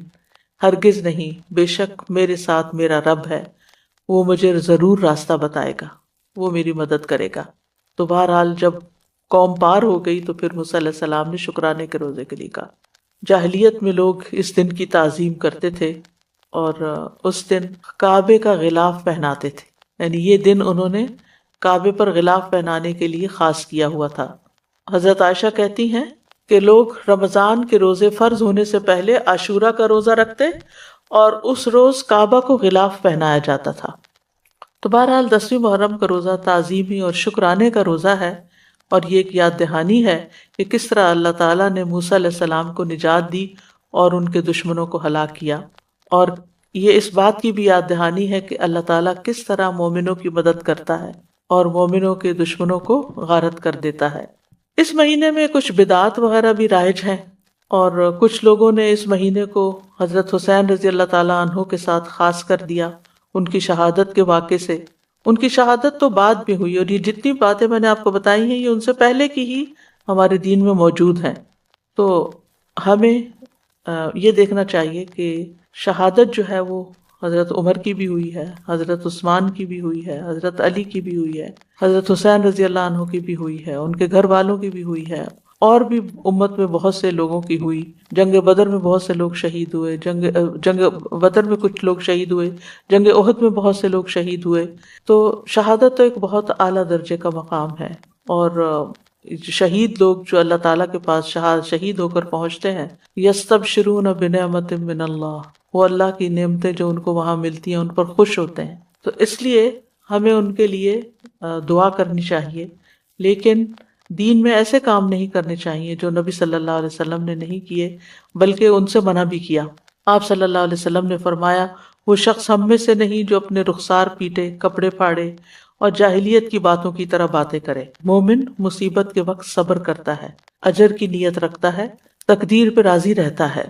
ہرگز نہیں، بے شک میرے ساتھ میرا رب ہے، وہ مجھے ضرور راستہ بتائے گا، وہ میری مدد کرے گا۔ تو بہرحال جب قوم پار ہو گئی تو پھر موسیٰ علیہ السلام نے شکرانے کے روزے کے لیے کہا۔ جاہلیت میں لوگ اس دن کی تعظیم کرتے تھے، اور اس دن کعبے کا غلاف پہناتے تھے، یعنی یہ دن انہوں نے کعبے پر غلاف پہنانے کے لیے خاص کیا ہوا تھا۔ حضرت عائشہ کہتی ہیں کہ لوگ رمضان کے روزے فرض ہونے سے پہلے عاشورہ کا روزہ رکھتے اور اس روز کعبہ کو غلاف پہنایا جاتا تھا۔ تو بہرحال 10ویں محرم کا روزہ تعظیمی اور شکرانے کا روزہ ہے، اور یہ ایک یاد دہانی ہے کہ کس طرح اللہ تعالیٰ نے موسیٰ علیہ السلام کو نجات دی اور ان کے دشمنوں کو ہلاک کیا، اور یہ اس بات کی بھی یاد دہانی ہے کہ اللہ تعالیٰ کس طرح مومنوں کی مدد کرتا ہے اور مومنوں کے دشمنوں کو غارت کر دیتا ہے۔ اس مہینے میں کچھ بدعات وغیرہ بھی رائج ہیں، اور کچھ لوگوں نے اس مہینے کو حضرت حسین رضی اللہ تعالیٰ عنہ کے ساتھ خاص کر دیا ان کی شہادت کے واقعے سے۔ ان کی شہادت تو بعد میں ہوئی، اور یہ جتنی باتیں میں نے آپ کو بتائی ہیں یہ ان سے پہلے کی ہی ہمارے دین میں موجود ہیں۔ تو ہمیں یہ دیکھنا چاہیے کہ شہادت جو ہے وہ حضرت عمر کی بھی ہوئی ہے، حضرت عثمان کی بھی ہوئی ہے، حضرت علی کی بھی ہوئی ہے، حضرت حسین رضی اللہ عنہ کی بھی ہوئی ہے، ان کے گھر والوں کی بھی ہوئی ہے، اور بھی امت میں بہت سے لوگوں کی ہوئی۔ جنگ بدر میں بہت سے لوگ شہید ہوئے، جنگ بدر میں کچھ لوگ شہید ہوئے، جنگ احد میں بہت سے لوگ شہید ہوئے۔ تو شہادت تو ایک بہت اعلیٰ درجے کا مقام ہے، اور شہید لوگ جو اللہ تعالیٰ کے پاس شہید ہو کر پہنچتے ہیں، یستبشرون بنعمت من اللہ، وہ اللہ کی نعمتیں جو ان کو وہاں ملتی ہیں ان پر خوش ہوتے ہیں۔ تو اس لیے ہمیں ان کے لیے دعا کرنی چاہیے، لیکن دین میں ایسے کام نہیں کرنے چاہیے جو نبی صلی اللہ علیہ وسلم نے نہیں کیے، بلکہ ان سے منع بھی کیا۔ آپ صلی اللہ علیہ وسلم نے فرمایا، وہ شخص ہم میں سے نہیں جو اپنے رخسار پیٹے، کپڑے پھاڑے اور جاہلیت کی باتوں کی طرح باتیں کرے۔ مومن مصیبت کے وقت صبر کرتا ہے، اجر کی نیت رکھتا ہے، تقدیر پہ راضی رہتا ہے۔